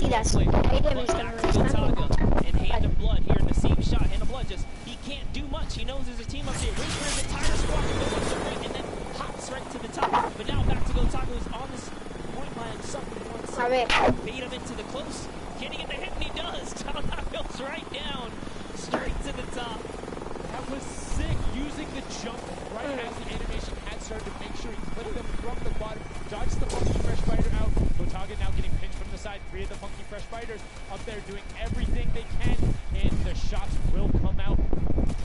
partidas de aire me están molestando. A ver. That was sick, using the jump right as the animation had started to make sure he clipped them from the bottom, dodged the Funky Fresh Fighter out. Gotaga now getting pinched from the side. 3 of the Funky Fresh Fighters up there doing everything they can, and the shots will come out.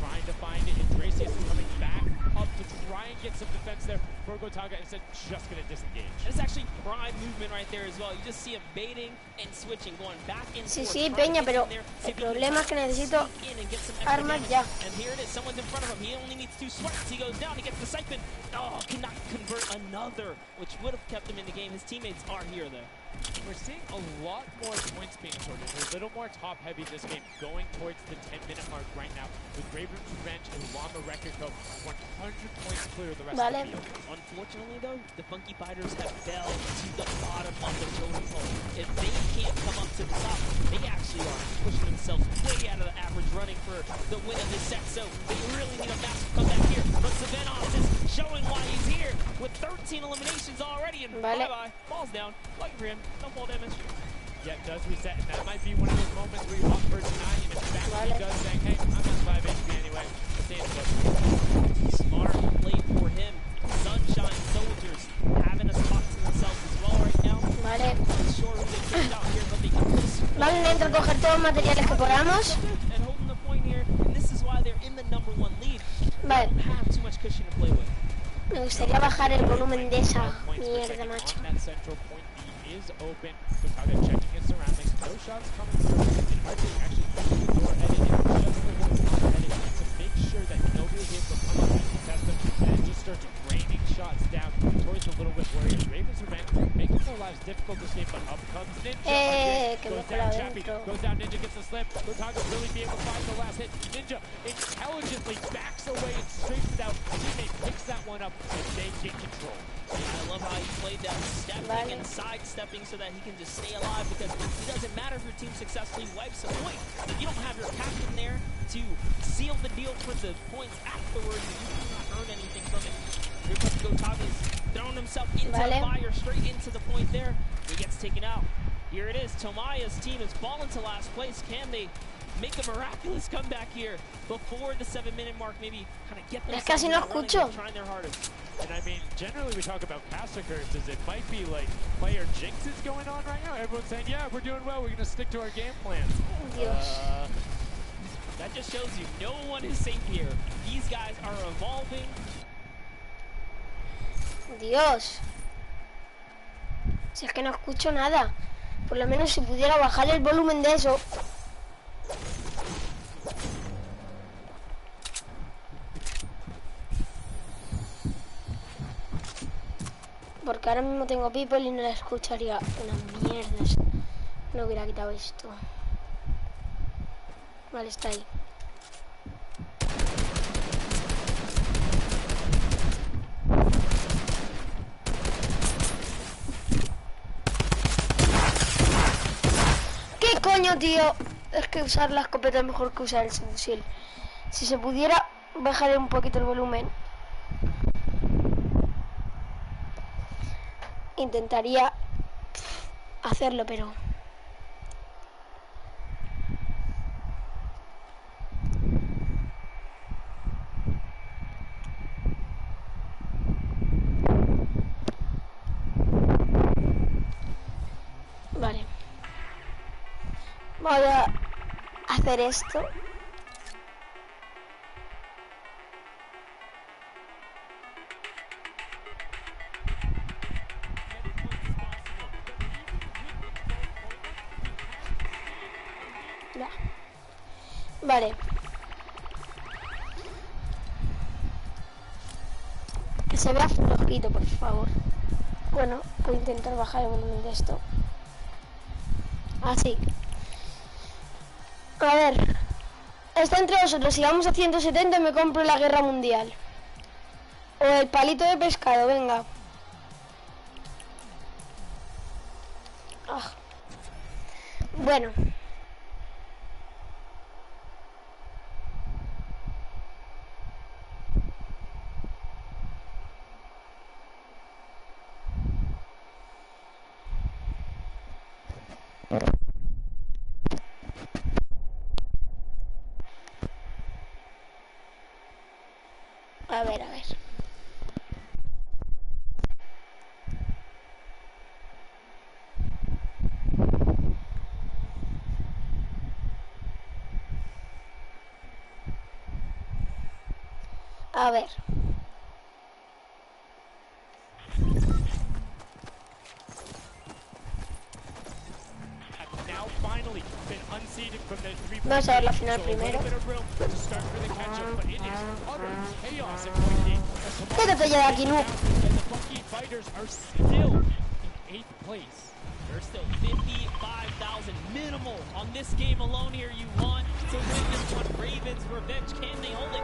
Trying to find it, and Dracius is coming back up to try and get some defense there for Gotaga, instead just going to disengage. It's actually prime movement right there as well. You just see him baiting and switching, going back and forth. Sí, Peña, pero el problema es que necesito armas ya. And here it is, someone's in front of him. He only needs 2 swipes. He goes down, he gets the siphon. Oh, cannot convert another, which would have kept him in the game. His teammates are here though. We're seeing a lot more points being sorted. We're a little more top-heavy this game, going towards the 10-minute mark right now. With Raven's Revenge and Llama Rekiko 100 points clear of the rest of the field. Unfortunately, though, the Funky Fighters have fell to the bottom of the totem pole. If they can't come up to the top, they actually are pushing themselves way out of the average running for the win of this set. So they really need a massive comeback here. But Savannah is showing why he's here with 13 eliminations already. And bye-bye, falls down. Lucky for him. No fall damage. Yeah, it does reset, and that might be one of those moments where you opt for denying, and in fact he does saying, hey, I'm at 5 HP anyway. Smart play for him. Sunshine Soldiers having a spot to themselves as well right now. Vale. Sure who they kicked out here, but they got this. Vale, dentro coger todos los materiales que podamos. And holding the point here, and this is why they're in the #1 lead. Vale. They don't have too much cushion to play with. Me gustaría bajar el volumen de esa mierda, macho. Is open. Gotaga checking his surroundings. No shots coming through. And Archie actually keeping the door headed in just the one headed to make sure that nobody is able to come up and contest them. And it just starts raining shots down towards the Little Bit Warriors. Raven's Revenge making their lives difficult this game, but up comes Ninja. Goes down Chappie. Goes down Ninja, gets the slip. Gotaga really be able to find the last hit. Ninja intelligently backs away and straightens it out. Teammate picks that one up, and they get control. Yeah, I love how he played that, stepping and sidestepping so that he can just stay alive, because it doesn't matter if your team successfully wipes a point. If you don't have your captain there to seal the deal for the points afterwards, you cannot earn anything from it. Here comes Gotaga, throwing himself into the fire, straight into the point there. He gets taken out. Here it is, Tomaya's team has fallen to last place. Can they make a miraculous comeback here before the 7-minute mark? Maybe kind of get themselves trying their hardest. And I mean, generally we talk about caster curses. It might be like player jinxes going on right now. Everyone's saying, yeah, we're doing well. We're going to stick to our game plans. That just shows you no one is safe here. These guys are evolving. Dios. Si es que no escucho nada. Por lo menos si pudiera bajar el volumen de eso. Porque ahora mismo tengo people y no la escucharía una mierda. No hubiera quitado esto. Vale, está ahí. ¿Qué coño, tío? Es que usar la escopeta es mejor que usar el subfusil. Si se pudiera bajar un poquito el volumen, intentaría hacerlo, pero vale. Voy a hacer esto. Vale. Que se vea flojito, por favor. Bueno, voy a intentar bajar el volumen de esto. Así. A ver. Está entre vosotros. Si vamos a 170 me compro la guerra mundial. O el palito de pescado, venga. Bueno. A ver, a ver. A ver. Vamos a ver la final primero. Quédate ya de aquí, no. There's still 55,000 minimal on this game alone here. You want to win this one. Ravens revenge. Can they hold it?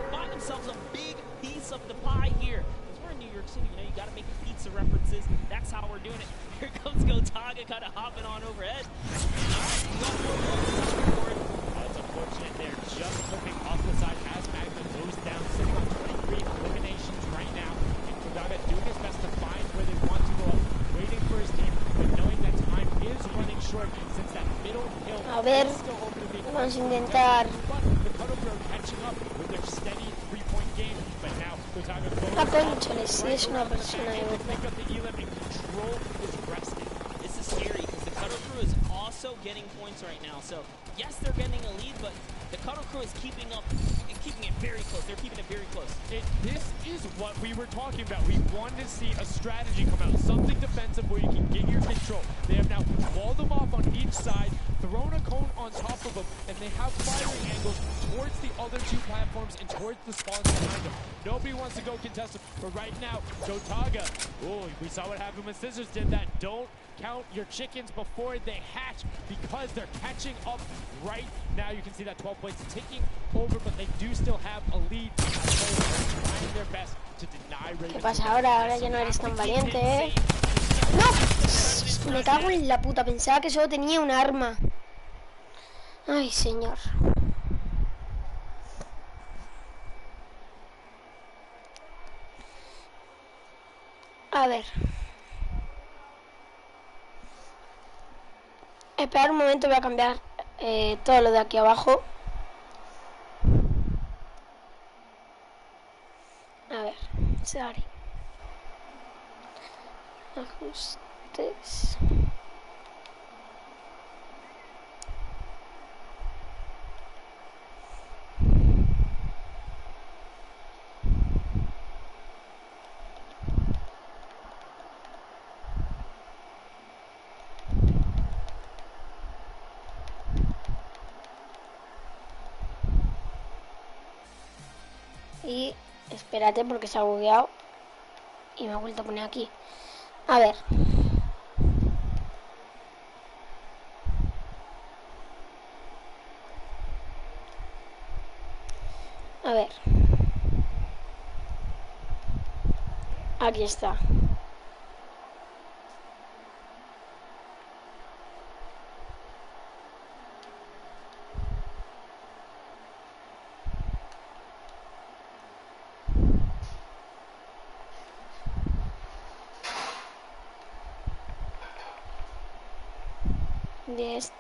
Find themselves a big piece of the pie here. Because we're in New York City, you know, you got to make pizza references. That's how we're doing it. Here comes Gotaga kind of hopping on overhead. That's unfortunate. They're just flipping off the side as Magna goes down, sitting on 23 eliminations right now. And Gotaga doing his best to find where they want to go up. Waiting for his team, but knowing that time is running short since that middle hill is still open to be vamos a intentar. The cutoffs are catching up with their steady 3-point game, but now Gotaga Es una persona de pick up the elim and control is rested. This is scary because the cutoff crew is also getting points right now. So yes, they're getting a lead, but the cutoff crew is keeping up and keeping it very close. They're keeping it very close. This is what we were talking about. We wanted to see a strategy come out, something defensive where you can get your control. They have now walled them off on each side, thrown a cone on top of them, and they have firing angles towards the other two platforms and towards the spawns behind them. Nobody wants to go contest them, but right now, Gotaga, oh, we saw what happened when Scissors did that. Don't count your chickens before they hatch because they're catching up right now. You can see that 12 points ticking over, but they do still have a lead. Trying their best to deny Ravens. ¿Qué pasa ahora? Ahora ya no eres tan valiente, ¿eh? ¡No! Me cago en la puta. Pensaba que solo tenía un arma. Ay, señor. A ver. Esperar un momento, voy a cambiar todo lo de aquí abajo. A ver, sorry. Ajustes. Y espérate porque se ha bugueado y me ha vuelto a poner aquí. A ver. A ver. Aquí está. De este.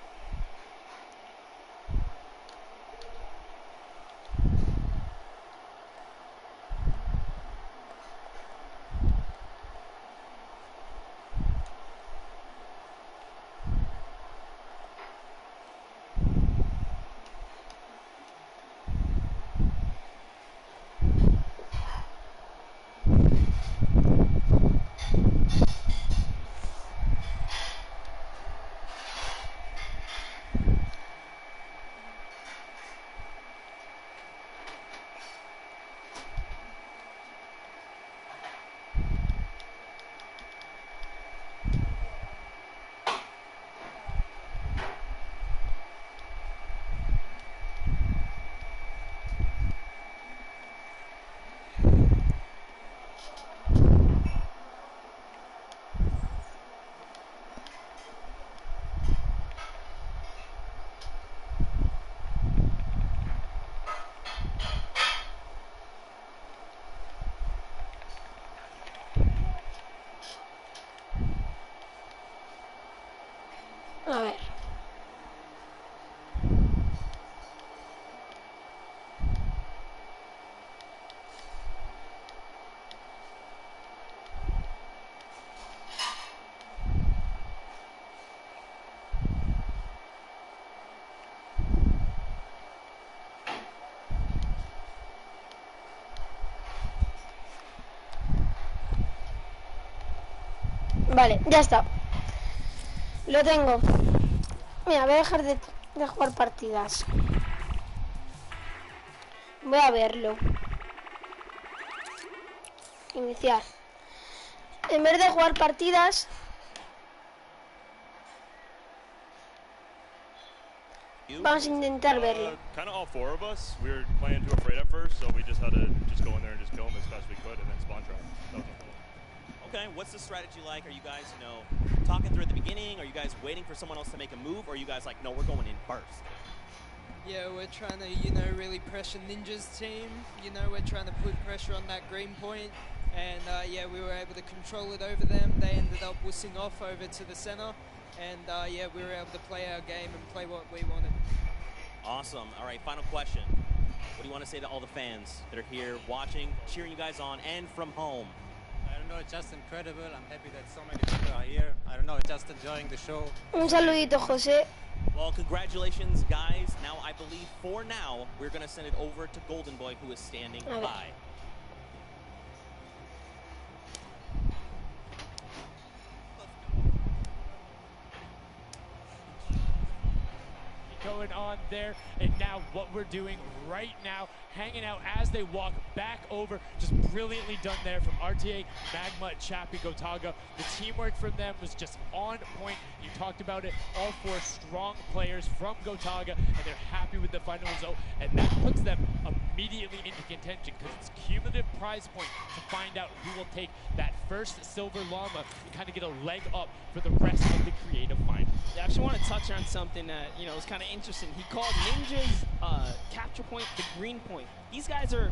A ver. Vale, ya está. Lo tengo. Mira, voy a dejar de jugar partidas. Voy a verlo. Iniciar. En vez de jugar partidas, vamos a intentar verlo. Kind of all four of us. We were playing too afraid at first, so we just had to just go in there and just kill them as fast as we could, and then spawn trap. Okay, what's the strategy like? Are you guys, you know, talking through at the beginning? Are you guys waiting for someone else to make a move? Or are you guys like, no, we're going in first? Yeah, we're trying to, you know, really pressure Ninja's team. You know, we're trying to put pressure on that green point. And yeah, we were able to control it over them. They ended up wussing off over to the center. And yeah, we were able to play our game and play what we wanted. Awesome. All right, final question. What do you want to say to all the fans that are here watching, cheering you guys on, and from home? I don't know, it's just incredible. I'm happy that so many people are here. I don't know, just enjoying the show. Un saludito, José. Well, congratulations, guys. Now, I believe for now, we're going to send it over to Golden Boy, who is standing by. Going on there, and now what we're doing right now, hanging out as they walk back over, just brilliantly done there from RTA, Magma, Chappie, Gotaga. The teamwork from them was just on point. You talked about it, all four strong players from Gotaga, and they're happy with the final result, and that puts them immediately into contention because it's cumulative prize point to find out who will take that first silver llama and kind of get a leg up for the rest of the creative final. I actually want to touch on something that, you know, is kind of interesting. He called Ninja's capture point the green point. These guys are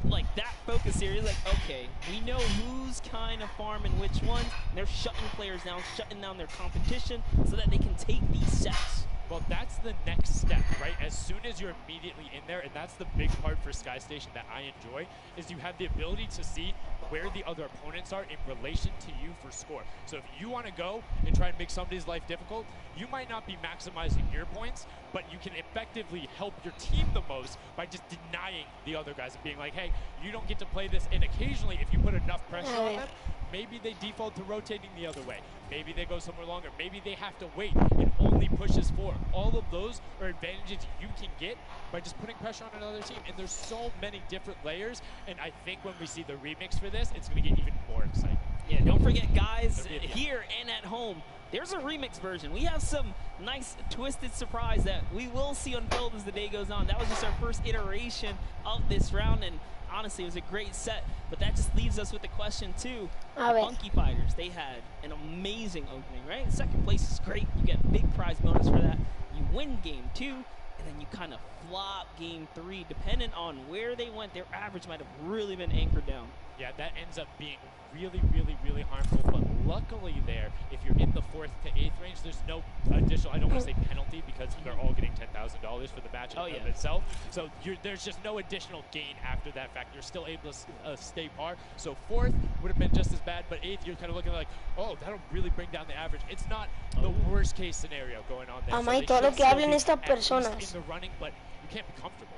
like that focused here. He's like, okay, we know who's kind of farming which ones. And they're shutting players down, shutting down their competition so that they can take these sets. Well, that's the next step, right? As soon as you're immediately in there, and that's the big part for Sky Station that I enjoy, is you have the ability to see where the other opponents are in relation to you for score. So if you want to go and try and make somebody's life difficult, you might not be maximizing your points, but you can effectively help your team the most by just denying the other guys and being like, hey, you don't get to play this. And occasionally, if you put enough pressure on them, maybe they default to rotating the other way. Maybe they go somewhere longer. Maybe they have to wait and only pushes forward. All of those are advantages you can get by just putting pressure on another team. And there's so many different layers. And I think when we see the remix for this, it's going to get even more exciting. Yeah, don't forget, guys, here and at home, there's a remix version. We have some nice twisted surprise that we will see unfold as the day goes on. That was just our first iteration of this round, and honestly, it was a great set. But that just leaves us with the question, too. The Funky Fighters, they had an amazing opening, right? Second place is great. You get big prize bonus for that. You win game 2, and then you kind of flop game 3. Depending on where they went, their average might have really been anchored down. Yeah, that ends up being really, really, really harmful. But luckily there, if you're in the 4th to 8th range, there's no additional, I don't want to say penalty, because they're all getting $10,000 for the match in itself. So there's just no additional gain after that fact. You're still able to stay par. So 4th would have been just as bad, but 8th, you're kind of looking like, oh, that'll really bring down the average. It's not the worst case scenario going on there. Amai, todo lo que hablen estas personas. In the running, but you can't be comfortable.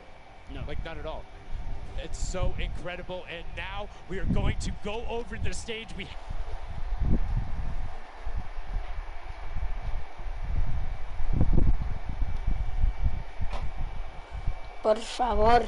No. Like, not at all. It's so incredible, and now we are going to go over the stage. Por favor.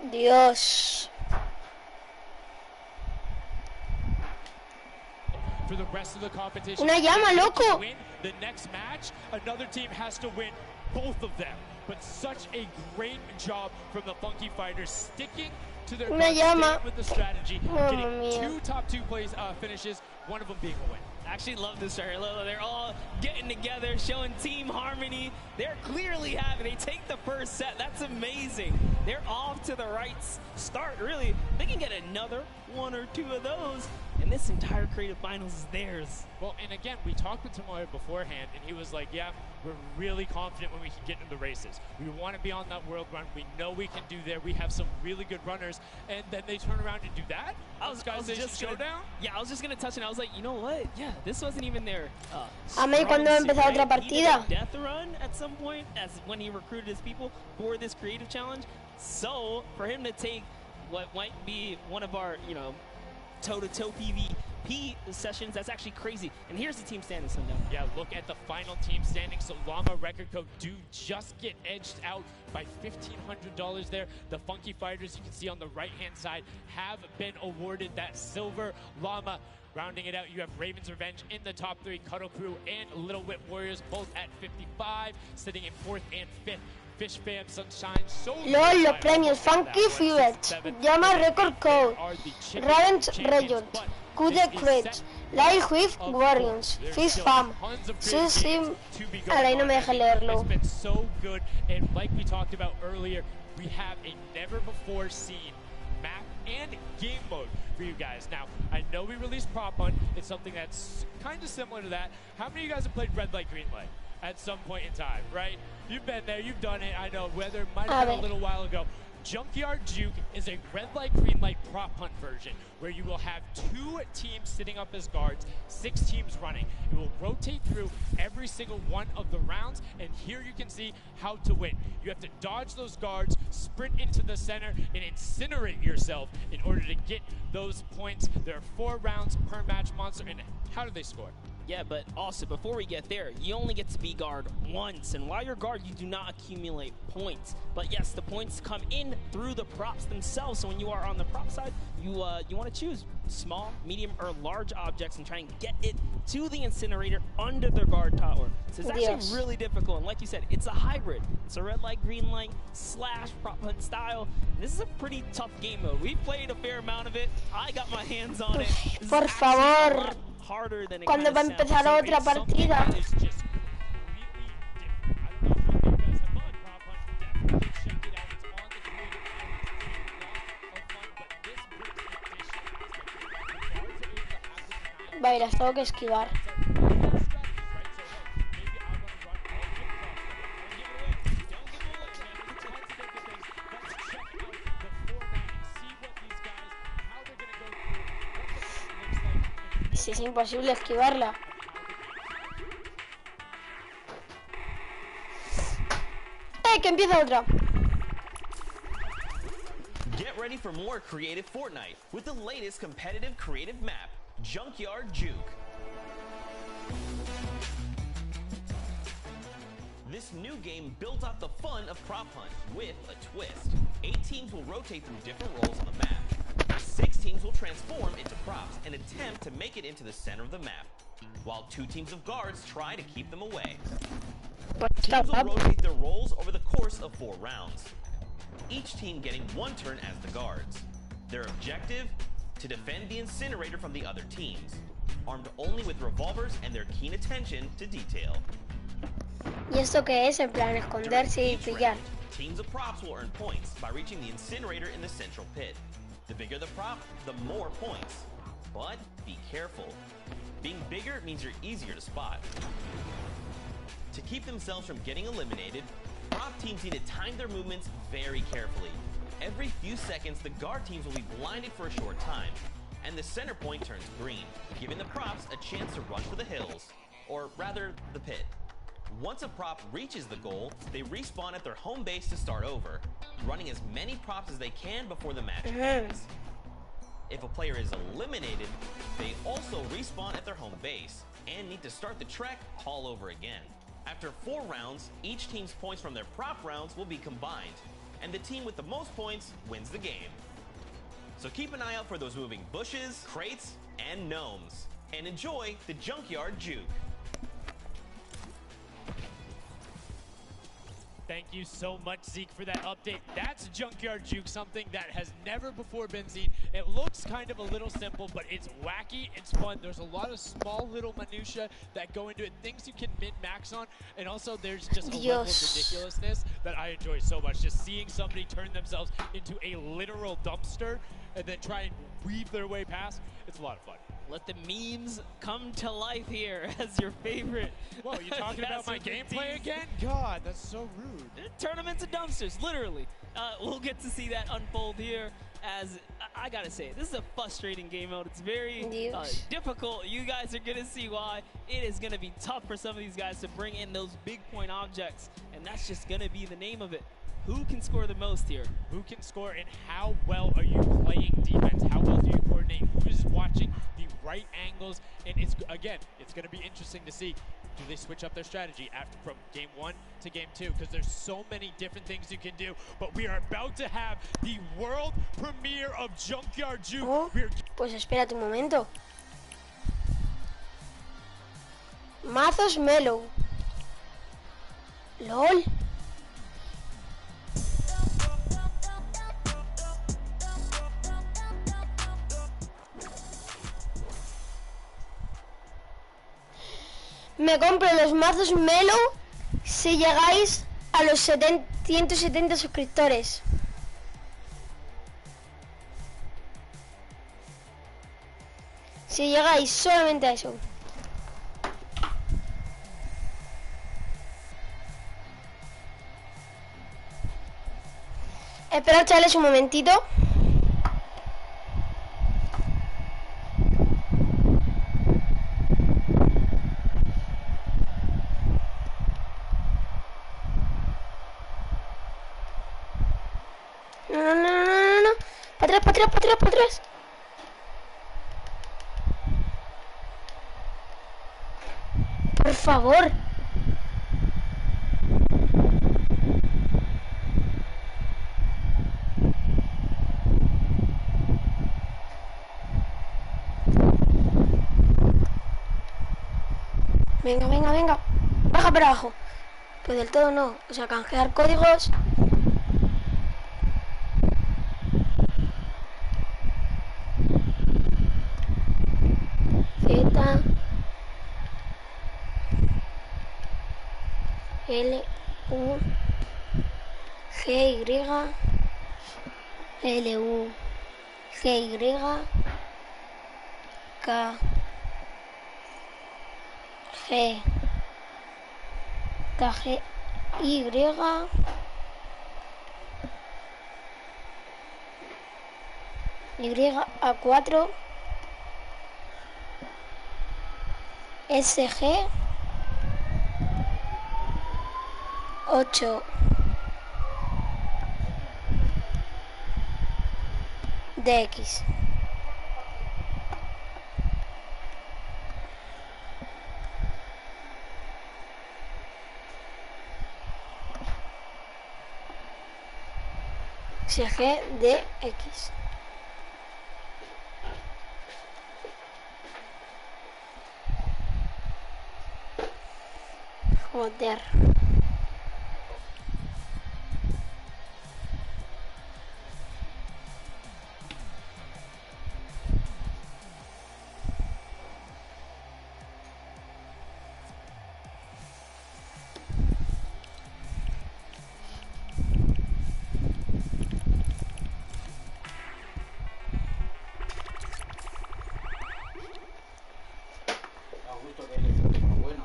Dios. For the rest of the competition, Una llama, loco. win the next match, another team has to win both of them. But such a great job from the Funky Fighters, sticking to their Una guns, llama. staying with the strategy, Mamma getting mia. two top two plays finishes, one of them being a win. I actually love this right here. Look, they're all getting together, showing team harmony. They're clearly happy. They take the first set. That's amazing. They're off to the right start, really. They can get another one or two of those, and this entire creative finals is theirs. Well, and again, we talked with Tomoyo beforehand, and he was like, yeah, we're really confident when we can get into the races. We want to be on that world run. We know we can do there. We have some really good runners. And then they turn around and do that? I was just showdown? Yeah, I was just going to touch it. I was like, you know what? Yeah, this wasn't even their A mí cuando strong suit, empezó otra right? He did a partida. death run at some point as when he recruited his people for this creative challenge. So for him to take what might be one of our, you know, toe-to-toe PvP sessions, that's actually crazy. And here's the team standings, Sundown. Yeah, look at the final team standings. So Llama Record Code do just get edged out by $1,500 there. The Funky Fighters, you can see on the right-hand side, have been awarded that silver. Llama rounding it out, you have Raven's Revenge in the top three, Cuddle Crew and Little Whip Warriors both at 55, sitting in 4th and 5th. Fish Fam, Sunshine, so LOL, los premios Funky Fighters, Llama Record Code, Raven's Region, Kude Crits, Lyle Whip Warriors, Fish Fam, Susim. Ahora ahí no me deja leerlo. It's been so good, and like we talked about earlier, we have a never before seen map and game mode for you guys. Now, I know we released Prop Hunt. It's something that's kind of similar to that. How many of you guys have played Red Light, Green Light at some point in time, right? You've been there, you've done it. I know, whether it might have been a little while ago. Junkyard Juke is a red light, green light prop hunt version where you will have 2 teams sitting up as guards, 6 teams running. It will rotate through every single one of the rounds, and here you can see how to win. You have to dodge those guards, sprint into the center, and incinerate yourself in order to get those points. There are 4 rounds per match, Monster, and how do they score? Yeah, but also, before we get there, you only get to be guard once, and while you're guard, you do not accumulate points. But yes, the points come in through the props themselves, so when you are on the prop side, you want to choose small, medium, or large objects and try and get it to the incinerator under the guard tower. So it's actually really difficult, and like you said, it's a hybrid. It's a red light, green light, / prop hunt style. This is a pretty tough game mode. We've played a fair amount of it. I got my hands on it. Por favor. Cuando va a empezar otra partida. Vaya, las tengo que esquivar. Si es imposible esquivarla. Que empieza otra. Get ready for more creative Fortnite with the latest competitive creative map, Junkyard Juke. This new game built off the fun of Prop Hunt with a twist. 8 teams will rotate through different roles on the map. 6 teams will transform into props and attempt to make it into the center of the map, while 2 teams of guards try to keep them away. Teams will rotate their roles over the course of 4 rounds, each team getting 1 turn as the guards. Their objective? To defend the incinerator from the other teams, armed only with revolvers and their keen attention to detail. ¿Y esto qué es? En plan, esconderse y pillar. Teams of props will earn points by reaching the incinerator in the central pit. The bigger the prop, the more points. But be careful. Being bigger means you're easier to spot. To keep themselves from getting eliminated, prop teams need to time their movements very carefully. Every few seconds, the guard teams will be blinded for a short time, and the center point turns green, giving the props a chance to run for the hills, or rather, the pit. Once a prop reaches the goal, they respawn at their home base to start over, running as many props as they can before the match ends. If a player is eliminated, they also respawn at their home base, and need to start the trek all over again. After 4 rounds, each team's points from their prop rounds will be combined, and the team with the most points wins the game. So keep an eye out for those moving bushes, crates, and gnomes, and enjoy the Junkyard Juke. Thank you so much, Zeke, for that update. That's Junkyard Juke, something that has never before been seen. It looks kind of a little simple, but it's wacky, it's fun. There's a lot of small little minutia that go into it, things you can min-max on, and also there's just a level of ridiculousness that I enjoy so much. Just seeing somebody turn themselves into a literal dumpster and then try and weave their way past, it's a lot of fun. Let the memes come to life here as your favorite. Whoa, you talking about my gameplay again? God, that's so rude. Turn them into dumpsters, literally. We'll get to see that unfold here as, I gotta say, this is a frustrating game mode. It's very difficult. You guys are gonna see why. It is gonna be tough for some of these guys to bring in those big point objects, and that's just gonna be the name of it. Who can score the most here? Who can score, and how well are you playing defense? How well do you coordinate? Who's watching the right angles? And it's again, it's going to be interesting to see. Do they switch up their strategy after from game 1 to game 2? Because there's so many different things you can do. But we are about to have the world premiere of Junkyard Juke. Oh, pues espérate un momento. Mazos Mellow. LOL. Me compro los mazos Mellow si llegáis a los 170 suscriptores. Si llegáis solamente a eso. Esperad, chavales, un momentito. No. Para atrás. Por favor. Venga. Baja para abajo. Pues del todo no. O sea, canjear códigos. L, U, G, Y, L, U, G, Y, K, G, Y, A4, SG, 8, DX. SG, DX. Joder.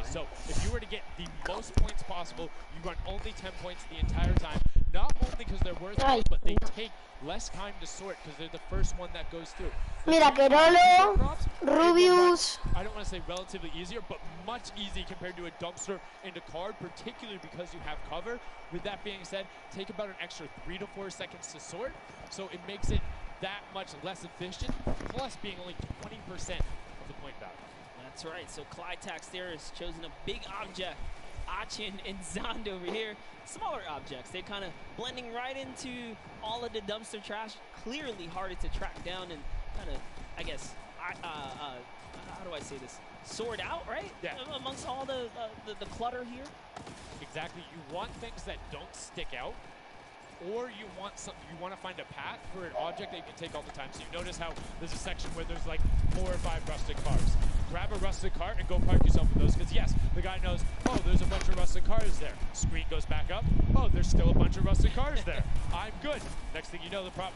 So, if you were to get the most points possible, you run only 10 points the entire time. Not only because they're worth it, but they take less time to sort because they're the first one that goes through. Mira, Kerolo, Rubius. I don't want to say relatively easier, but much easier compared to a dumpster and a card, particularly because you have cover. With that being said, take about an extra 3 to 4 seconds to sort, so it makes it that much less efficient, plus being only 20% of the point value. That's right, so Clytax there has chosen a big object. Achin and Zond over here, smaller objects. They're kind of blending right into all of the dumpster trash. Clearly harder to track down and kind of, I guess, how do I say this? Sort out, right? Yeah. Amongst all the clutter here. Exactly. You want things that don't stick out, or you want to find a path for an object that you can take all the time. So you notice how there's a section where there's like 4 or 5 rusted cars. Grab a rusted car and go park yourself with those, because yes, the guy knows, oh, there's a bunch of rusted cars there. Screen goes back up. Oh, there's still a bunch of rusted cars there. I'm good. Next thing you know, the prop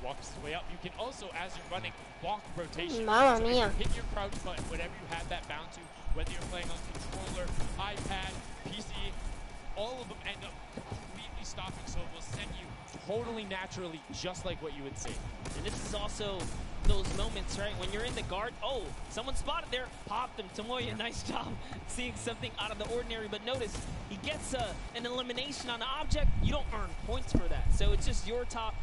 walks his way up. You can also, as you're running, walk rotation. Mamma so mia. hit your crouch button, whatever you have that bound to, whether you're playing on controller, iPad, PC, all of them end up completely stopping, so it will send you totally naturally, just like what you would see. And this is also those moments, right, when you're in the guard, oh, someone spotted there, pop them. Tomoya, nice job seeing something out of the ordinary, but notice he gets an elimination on the object. You don't earn points for that, so it's just your job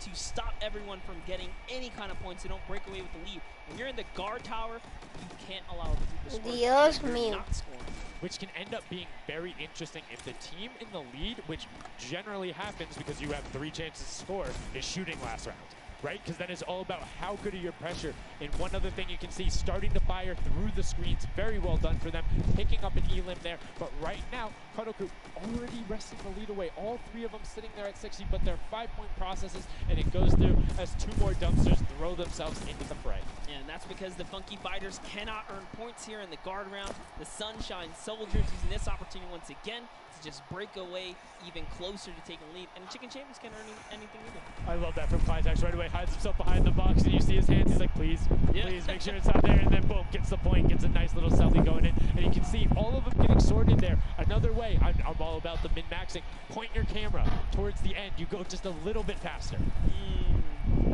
to stop everyone from getting any kind of points, so don't break away with the lead. When you're in the guard tower, you can't allow other people to score. Dios You're mío. not scoring. Which can end up being very interesting if the team in the lead, which generally happens because you have 3 chances to score, is shooting last round, right? Because then it's all about how good are your pressure. And one other thing you can see, starting to fire through the screens, very well done for them, picking up an elim there. But right now, Kadoku already wresting the lead away. All 3 of them sitting there at 60, but they're 5-point processes, and it goes through as 2 more dumpsters throw themselves into the fray. Yeah, and that's because the Funky Fighters cannot earn points here in the guard round. The Sunshine Soldiers using this opportunity once again to just break away even closer to taking lead. And the Chicken Champions can't earn anything either. I love that from Clitex. Right away, hides himself behind the box, and you see his hands. He's like, please, please make sure it's not there. And then boom, gets the point, gets a nice little selfie going in. And you can see all of them getting sorted there. Another way, I'm all about the min-maxing. Point your camera towards the end. You go just a little bit faster.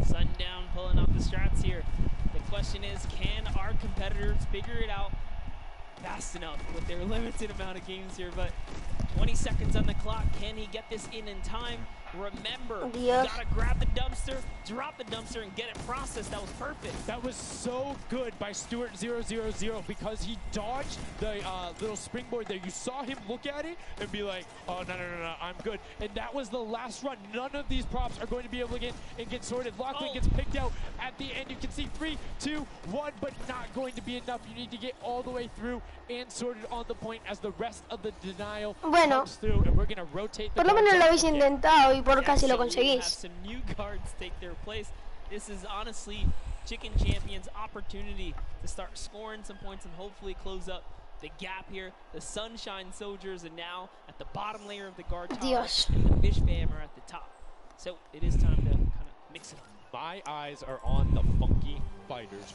Sundown pulling out the strats here. The question is, can our competitors figure it out fast enough with their limited amount of games here? But 20 seconds on the clock. Can he get this in time? Remember, you gotta grab the dumpster, drop the dumpster, and get it processed. That was perfect. That was so good by Stuart000 because he dodged the little springboard there. You saw him look at it and be like, oh, no, I'm good. And that was the last run. None of these props are going to be able to get sorted. Lockley gets picked out at the end. You can see 3, 2, 1, but not going to be enough. You need to get all the way through and sorted on the point as the rest of the denial comes through. And we're going to rotate the por lo menos lo habéis intentado y por casi lo conseguís. Some new guards take their place. This is honestly Chicken Champions' opportunity to start scoring some points and hopefully close up the gap here. The Sunshine Soldiers are now at the bottom layer of the guard tower, and the Fish Fam are at the top. So it is time to kind of mix it up. My eyes are on the Funky Fighters.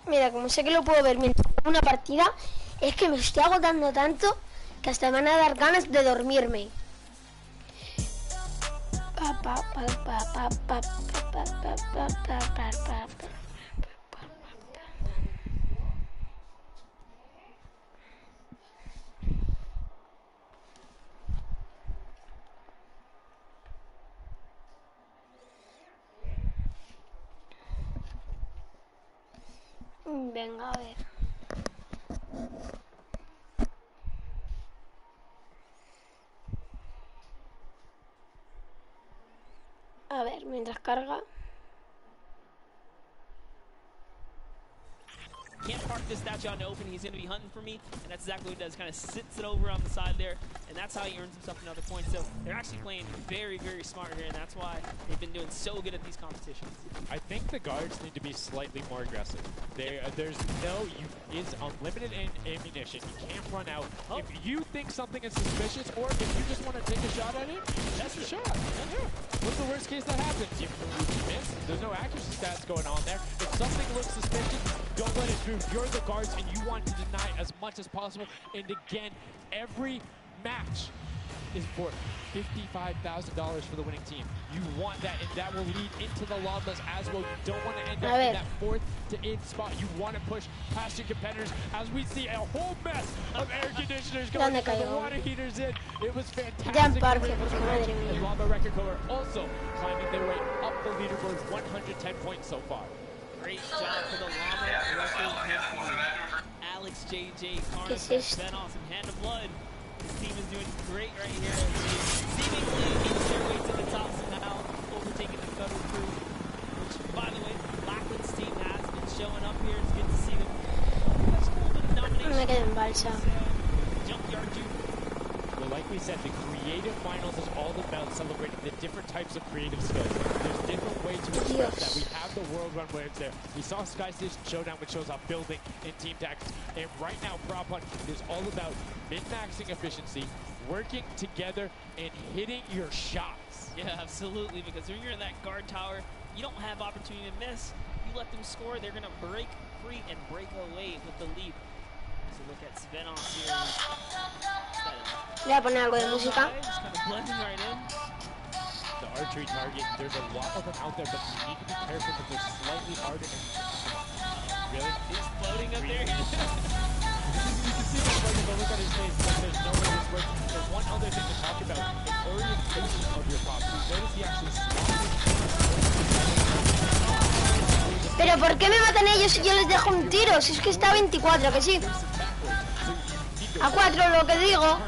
Mira, como sé que lo puedo ver mientras hago una partida, es que me estoy agotando tanto que hasta me van a dar ganas de dormirme. Venga, a ver. A ver, mientras carga. Can't park this statue out in the open. He's going to be hunting for me, and that's exactly what he does. Kind of sits it over on the side there, and that's how he earns himself another point. So they're actually playing very, very smart here, and that's why they've been doing so good at these competitions. I think the guards need to be slightly more aggressive. There's it's unlimited ammunition. You can't run out. If you think something is suspicious, or if you just want to take a shot at it, that's a shot. Yeah. What's the worst case that happens? You miss. There's no accuracy stats going on there. If something looks suspicious, don't let it through. You're the guards, and you want to deny as much as possible. And again, every match is for $55,000 for the winning team. You want that, and that will lead into the llamas as well. You don't want to end up in that 4th to 8th spot. You want to push past your competitors as we see a whole mess of air conditioners going in, the water heaters in. It was fantastic. And Llama Record Color also climbing their way up the leaderboard, 110 points so far. Great job for the Llama. Alex, JJ, Carnes, Ben Awesome, Hand of Blood. This team is doing great right here. Seemingly making their way to the top somehow, overtaking the Federal crew. Which, by the way, Lackland's team has been showing up here. It's good to see them. That's cool to the nomination. Me quedé en balsa. Junkyard Duke said, the creative finals is all about celebrating the different types of creative skills. There's different ways to express that. We have the World Run waves there. We saw Sky Station Showdown, which shows off building and team tactics. And right now, Prop Hunt is all about min-maxing efficiency, working together, and hitting your shots. Yeah, absolutely, because when you're in that guard tower, you don't have opportunity to miss. You let them score, they're going to break free and break away with the lead. So look at SrNaTosS here. Voy a poner algo de música. Just kind of blending right in. The archery target, there's a lot of them out there, but you need to be careful because they're slightly harder than really? He's floating up there. You can see that look at his face, but there's no way this works. There's one other thing to talk about, the orientation of your props. Notice he actually Pero ¿por qué me matan ellos si yo les dejo un tiro? Si es que está a 24, que sí. A 4 lo que digo.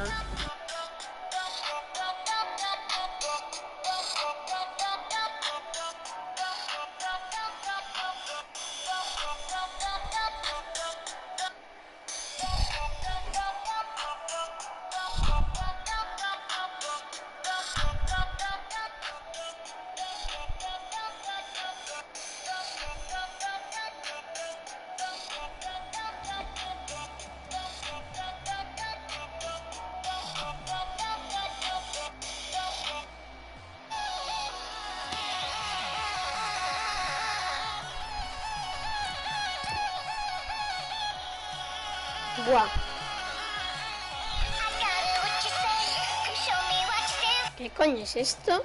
Buah. ¿Qué coño es esto?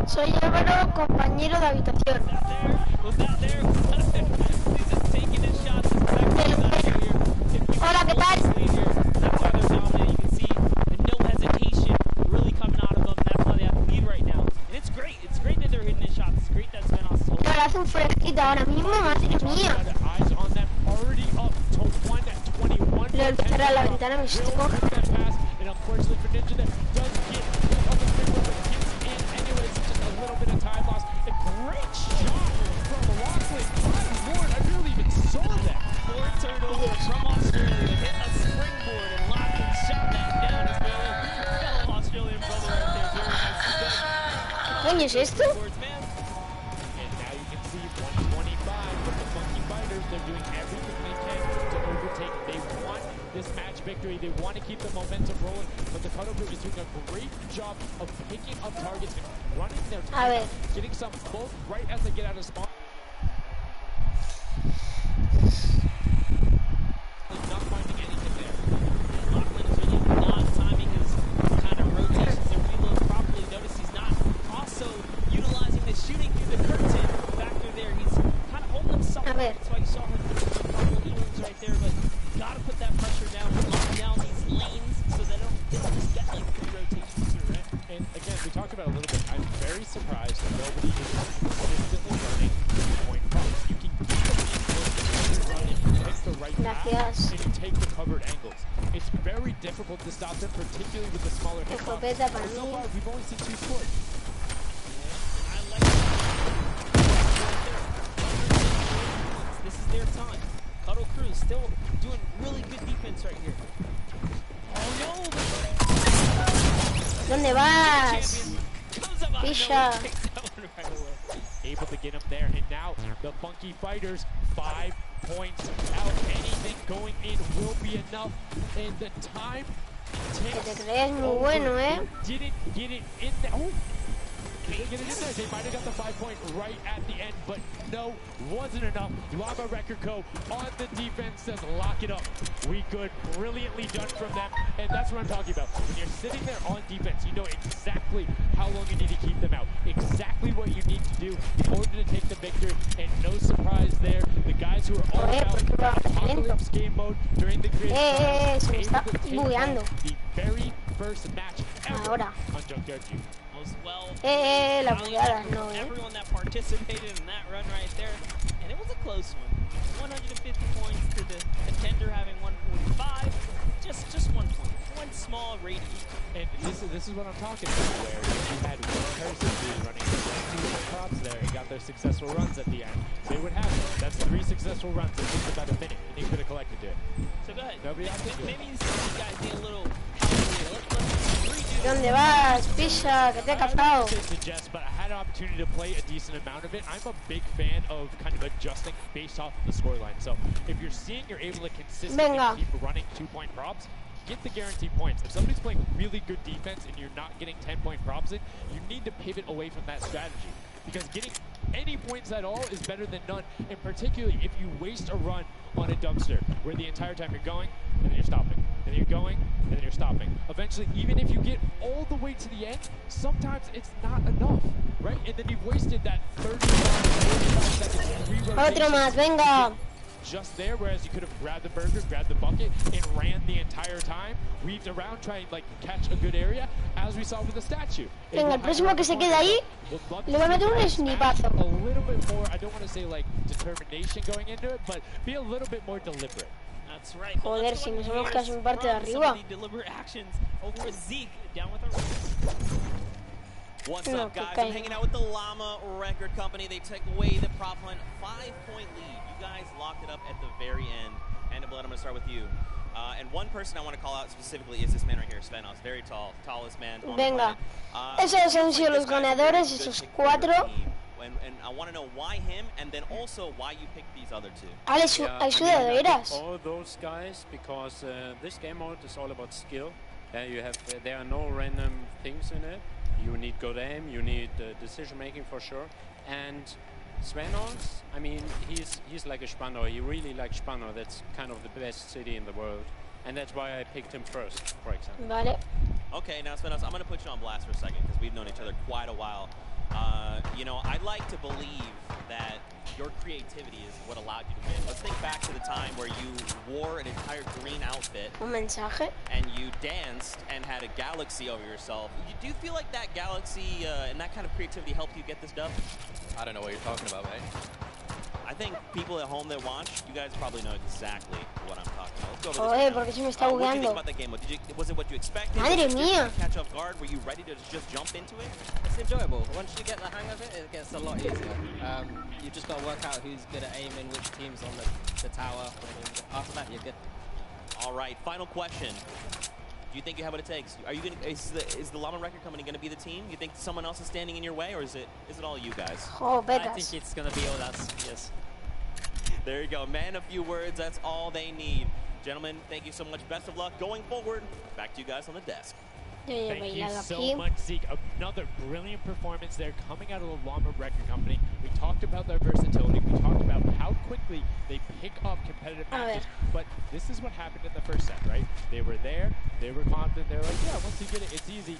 Soy Álvaro, compañero de habitación. Hola, ¿qué tal? Claro, hace un fresquito ahora mismo, madre mía. Le cerrar la ventana, me estoy cogiendo. ¿Qué coño es esto? This match victory, they want to keep the momentum rolling, but the Cuddle Crew is doing a great job of picking up targets and running their team, getting some both right as they get out of spawn. Not finding anything there. Lachlan is really not timing his kind of rotations and reload properly. Notice he's not also utilizing the shooting through the curtain factor there. He's kind of holding himself. That's why you saw him right there, but gotta put that pressure down, lock down these lanes so they don't just get like 3 rotations. And again, we talked about it a little bit. I'm very surprised that nobody is consistently running point props. You can keep the run if you pick the right path and you take the covered angles. It's very difficult to stop them, particularly with the smaller hitbox. But so far, we've only seen 2 scores. This is their time. Cuddle Crew still doing really good defense right here. Oh no! ¿Dónde vas? Pisha. Able to get him there, and now the Funky Fighters 5 points out. Anything going in will be enough, and the time Que te crees muy bueno, ¿eh? didn't get it in there. Oh. They might have got the 5-point right at the end, but no, wasn't enough. Llama Record Co. on the defense says lock it up. We good, brilliantly done from them, and that's what I'm talking about. When you're sitting there on defense, you know exactly how long you need to keep them out, exactly what you need to do in order to take the victory, and no surprise there, the guys who are all about Apocalypse game mode during the creative se me está bugueando. the very first match ever Ahora. on Junkyard Q. Well, La bugueada, no, everyone that participated in that run right there, and it was a close one. 150 points to the contender having 145. Just 1 point, one small radius. And this is what I'm talking about, where you had one person who's running 2 props there and got their successful runs at the end. They would have it. That's 3 successful runs in just about a minute, and he could have collected it. So go ahead. Nobody else can do it. Maybe these guys need a little help here. Let's redo ¿Dónde vas, pilla? Que te he I cazado. wouldn't say suggest, but I had an opportunity to play a decent amount of it. I'm a big fan of kind of adjusting based off of the scoreline. So if you're seeing you're able to consistently keep running 2-point props, get the guaranteed points. If somebody's playing really good defense and you're not getting 10-point props in, you need to pivot away from that strategy. Because getting any points at all is better than none, and particularly if you waste a run on a dumpster where the entire time you're going, and then you're stopping, and then you're going, and then you're stopping. Eventually, even if you get all the way to the end, sometimes it's not enough, right? And then you've wasted that 45 seconds. Otro más, venga. Just there, whereas you could have grabbed the burger, grabbed the bucket, and ran the entire time, weaved around, trying to like catch a good area, as we saw with the statue. Venga, el próximo que se quede ahí, le voy a meter un snipazo. A little bit more, I don't want to say like determination going into it, but be a little bit more deliberate. That's right. Joder, si nos hemos casi en parte de arriba. Deliberate actions over with Zeke down with our. What's up, guys? I'm hanging out with the Llama Record Company. They took away the prop hunt 5-point lead. You guys locked it up at the very end. And Blood, I'm going to start with you. And one person I want to call out specifically is this man right here, SrNaTosS. Very tall, tallest man on the Venga, planet. esos han sido los ganadores, esos 4. And I want to know why him, and then also why you picked these other 2. Hay sudaderas. All those guys, because this game mode is all about skill. There are no random things in it. You need good aim, you need decision making for sure. And SrNaTosS, I mean, he's like a Spandau. He really likes Spandau. That's kind of the best city in the world. And that's why I picked him first, for example. Vale. Okay, now SrNaTosS, I'm going to put you on blast for a second because we've known each other quite a while. You know, I'd like to believe that your creativity is what allowed you to win. Let's think back to the time where you wore an entire green outfit. Un mensaje. And you danced and had a galaxy over yourself. Do you feel like that galaxy and that kind of creativity helped you get this dub? I don't know what you're talking about, mate. I think people at home that watch, you guys probably know exactly what I'm talking about. Let's go over Joder, this porque se me está what do you think bugueando. about that game? Was it what you expected? Madre Did you mía. catch off guard? Were you ready to just jump into it? It's enjoyable. Once you get the hang of it, it gets a lot easier. You've just got to work out who's good at aiming, which team's on the tower. After that, you're good. All right, final question. Do you think you have what it takes? Are you gonna, is the Llama Record Company going to be the team? You think someone else is standing in your way, or is it all you guys? Oh, I becas. think it's going to be all us, yes. There you go, man. A few words. That's all they need. Gentlemen, thank you so much. Best of luck going forward. Back to you guys on the desk. Thank you so much, Zeke. Another brilliant performance there coming out of the Llama Record Company. We talked about their versatility. We talked about how quickly they pick up competitive matches. But this is what happened in the first set, right? They were there. They were confident. They were like, yeah, once you get it, it's easy.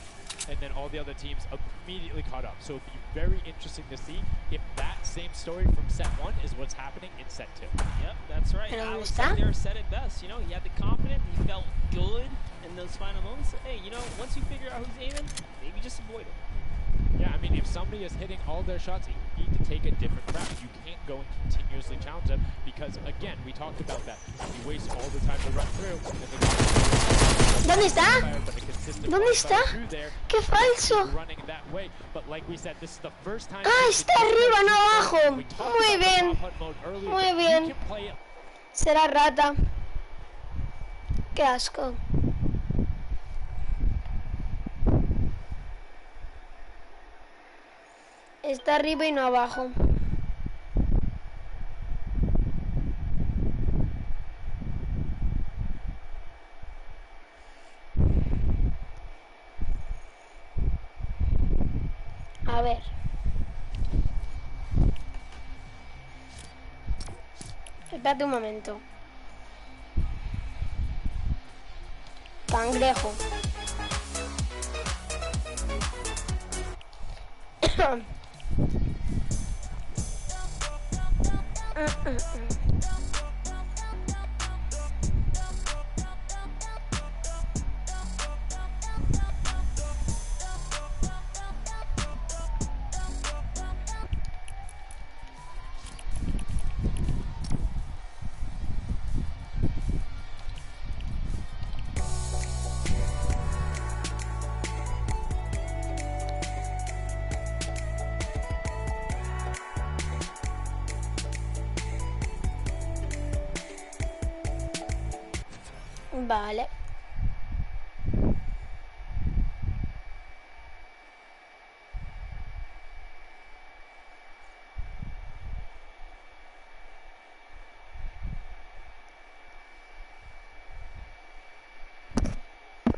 And then all the other teams immediately caught up. So it'd be very interesting to see if that same story from set 1 is what's happening in set 2. Yep, that's right. Alex there said it best. You know, he had the confidence. He felt good in those final moments. Hey, you know, once you figure out who's aiming, maybe just avoid him. Yeah, I mean, if somebody is hitting all their shots, you need to take a different route. You can't go and continuously challenge them because, again, we talked about that. You waste all the time to run through. ¿Dónde está? ¿Dónde está? ¡Qué falso! Ah, está arriba, no abajo. Muy bien. Muy bien. Será rata. Qué asco. Está arriba y no abajo. A ver. Espérate un momento. Cangrejo. Vale.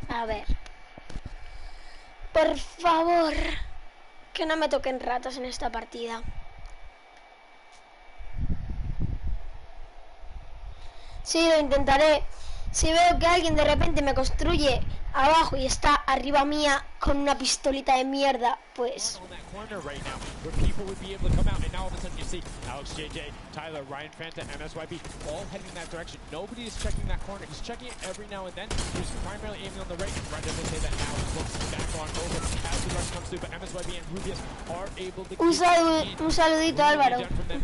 A ver. Por favor, que no me toquen ratas en esta partida. Sí, lo intentaré. Si veo que alguien de repente me construye abajo y está arriba mía con una pistolita de mierda, pues... Corner right now, where people would be able to come out, and now all of a sudden you see Alex, JJ, Tyler, Ryan Fanta, MSYB, all heading in that direction. Nobody is checking that corner. He's checking it every now and then. He's primarily aiming on the right. Right as they say that now, he looks back on over as the rush comes through, but MSYB and Rubius are able to Un saludito, Álvaro. The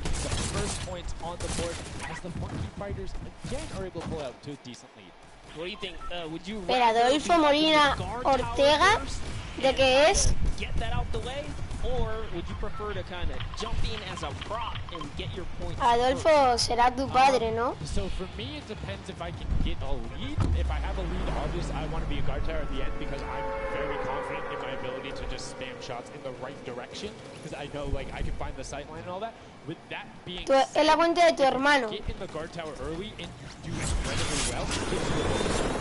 first points on the board as the Monkey Fighters again are able to pull out to a decent lead. What do you think? Would you Adolfo Molina Ortega, ¿de qué es? Get that out the way, or would you prefer to kind of jump in as a prop and get your points? Adolfo será tu padre, ¿no? So for me, it depends if I can get a lead. If I have a lead, obviously I want to be a guard tower at the end because I'm very confident in my ability to just spam shots in the right direction because I know like I can find the sight line and all that. With that being said, Es la cuenta de tu hermano. Get in the guard tower early and do incredibly well. You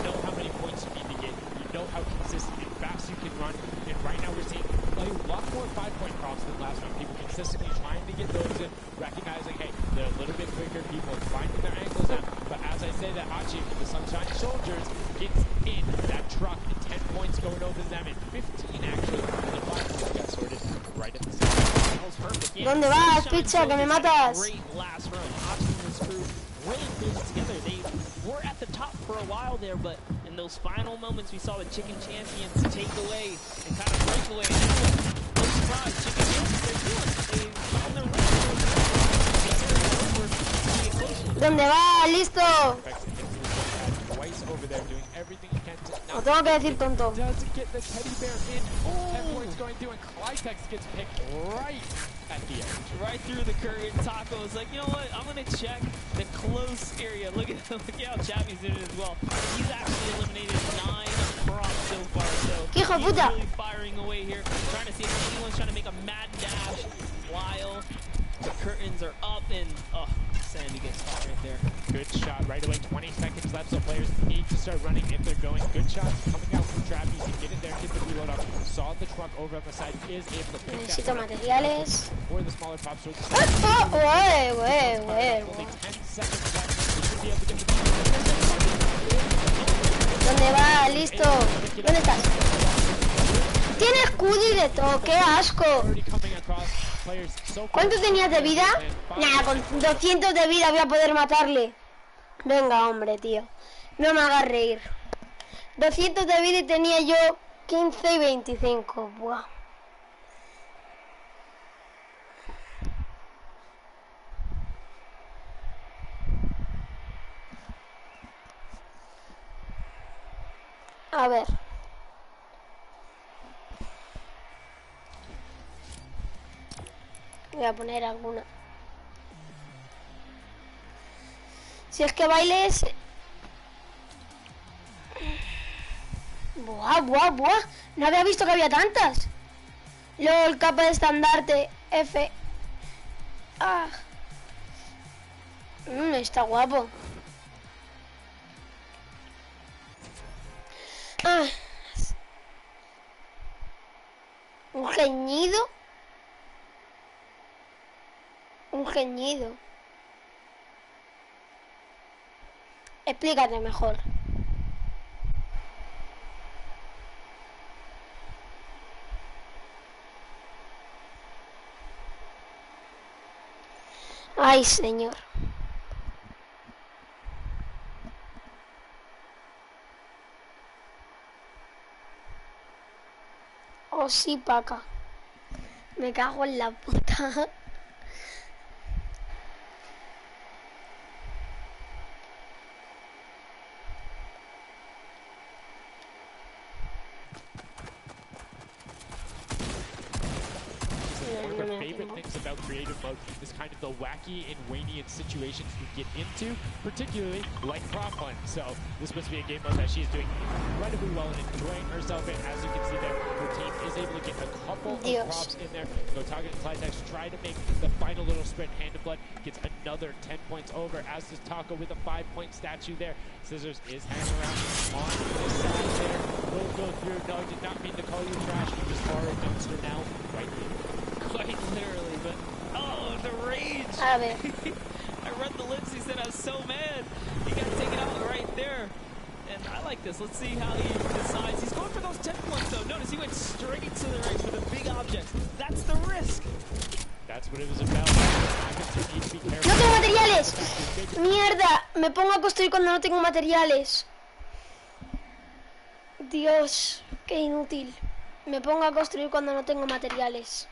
know how many points you need to get. You know how consistent and fast you can run. And right now we're seeing a lot more 5-point props than last round. People consistently trying to get those in, recognizing, hey, they're a little bit quicker. People are finding their angles now. But as I say that Hachi with the Sunshine Soldiers gets in that truck and 10 points going over them and 15 actually. And the 5 points got sorted right at the same time. ¿Dónde vas, pizza, que me matas? Great last round. Hachi and his crew really pulled it together. They were at the top for a while there, but in those final moments, we saw the Chicken Champions take away and kind of break away. No surprise, Chicken Champions, they're doing it. They found their way. ¿Dónde va? ¡Listo! Twice over there doing everything he can to Lo tengo que decir tonto. doesn't get the teddy bear in. 10 points going through, and Clytex gets picked right at the edge. Right through the curtain. Taco is like, you know what? I'm gonna check the close area. Look at how Chappy's doing it as well. He's actually eliminated 9 props so far. So ¡Hijo de he's puta! really firing away here, trying to see if anyone's trying to make a mad dash while the curtains are up, and Sandy gets caught right there. Good shot right away. 20 seconds left, so players need to start running if they're going. Good shots coming out from Trappy. He can get in there, get the reload up. Saw the truck over on the side, is able to pick Necesito materiales. for the smaller pops. So Only 10 seconds left. We should be able to get the ¿Dónde va? ¡Listo! ¿Dónde estás? Tiene escudo y de todo, ¡qué asco! already coming across. Players so ¿Cuánto tenías de vida? Nada, con 200 de vida voy a poder matarle. Venga, hombre, tío. No me hagas reír. 200 de vida y tenía yo 15 y 25. Buah. A ver. Voy a poner alguna. Si es que bailes... Buah, buah, buah. No había visto que había tantas. LOL, capa de estandarte. F. Ah. Está guapo. Ah. Un geñido. Un geñido. Explícate mejor. Ay, señor. Oh, sí, Paca. Me cago en la puta. One of our favorite things about creative mode is kind of the wacky and wanian situations you get into, particularly like prop hunt. So this must be a game mode that she's doing incredibly well and enjoying herself in. As you can see there, her team is able to get a couple of props in there. Go target and Clytex, try to make the final little sprint. Hand of Blood gets another 10 points over, as does Taco with a 5-point statue there. Scissors is hanging around on the side there. Will go through. No, I did not mean to call you trash. You just are a dumpster now. Right here. Quite literally, but oh, the rage! A ver. I read the lips. He said I was so mad. He got taken out right there. And I like this. Let's see how he decides. He's going for those 10 points though. Notice he went straight to the right for the big objects. That's the risk. That's what it was about. ¡No tengo materiales! ¡Mierda! Me pongo a construir cuando no tengo materiales. Dios, qué inútil. Me pongo a construir cuando no tengo materiales.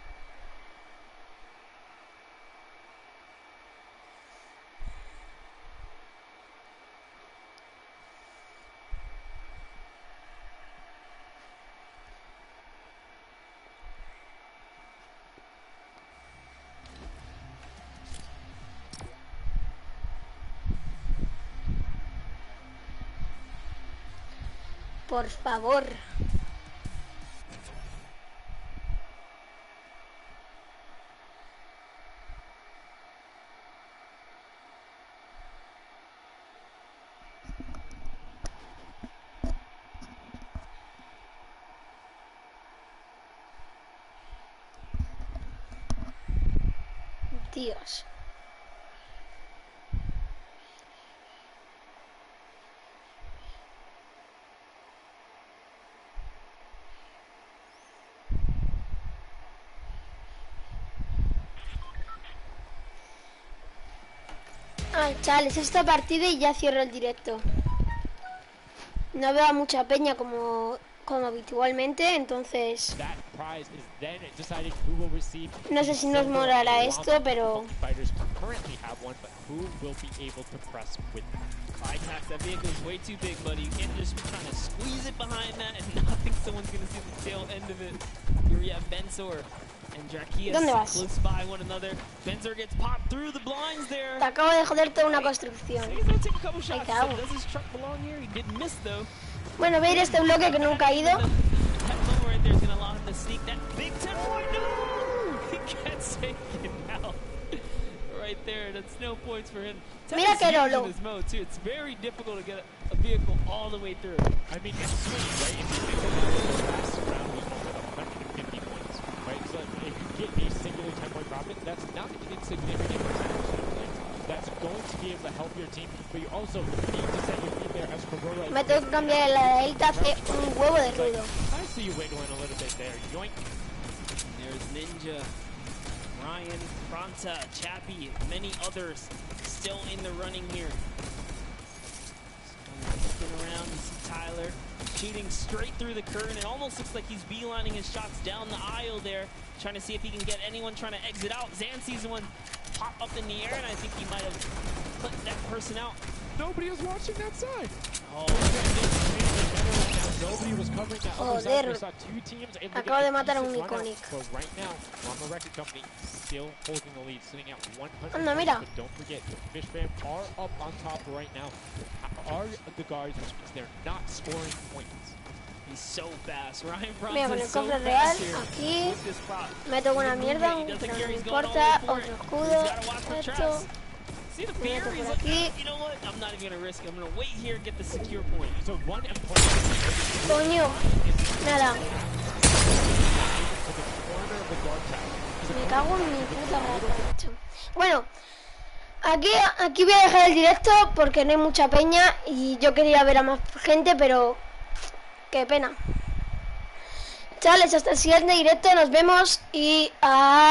Por favor. Dios. Ay, chales, esta partida y ya cierro el directo. No veo a mucha peña como habitualmente, entonces no sé si nos molará esto, pero That vehicle is way too big, buddy. You can't just try to squeeze it behind that and not think someone's going to see the tail end of it. Here we have Bensor and Drakias close by one another. Bensor gets popped through the blinds there. Te acabo de joder toda una construcción. Ay, cago. Does his truck belong here? He did miss though. Bueno, voy a ir a este bloque que nunca he ido. That moment right there is going to allow him to sneak that big 10-point. No! He gets taken out. Right there, that's no points for him. Mira que rolo. It's very difficult to get a vehicle all the way through. I mean, it's sweet, right? If you think about it, the last round was with 150 points, right? So if you get a singular 10-point profit, that's not an insignificant percentage. That's going to be able to help your team, but you also need to set your feet there as Corona. Me tengo que cambiar la delta, hace un huevo de ruido. I see you wiggling a little bit there. Yoink. There's Ninja, Ryan, Fronta, Chappie, many others still in the running here. Looking around, you see Tyler shooting straight through the curtain. It almost looks like he's beelining his shots down the aisle there, trying to see if he can get anyone trying to exit out. Zan sees one pop up in the air, and I think he might have clipped that person out. Nobody is watching that side. Oh, nobody was covering that other side. We saw two teams able to Acabo de matar a un decent run out. iconic. But right now, Rama Record Company still holding the lead, sitting at 100. Anda, mira. But don't forget, the Fish Fam are up on top right now. Are the guards, which means they're not scoring points. He's so fast. Ryan Mira, con Bronson el is so cofre fast real, here aquí, with this prop. meto una mierda, pero no me importa, otro escudo, esto, See the me fear? meto He's por like, aquí, you know what? I'm not even going to risk it. I'm going to wait here and get the secure point. So one important coño, nada, to the corner of the guard tower. me Me cago en mi puta rata, macho. Bueno, aquí voy a dejar el directo porque no hay mucha peña y yo quería ver a más gente, pero qué pena. Chavales, hasta el siguiente directo, nos vemos y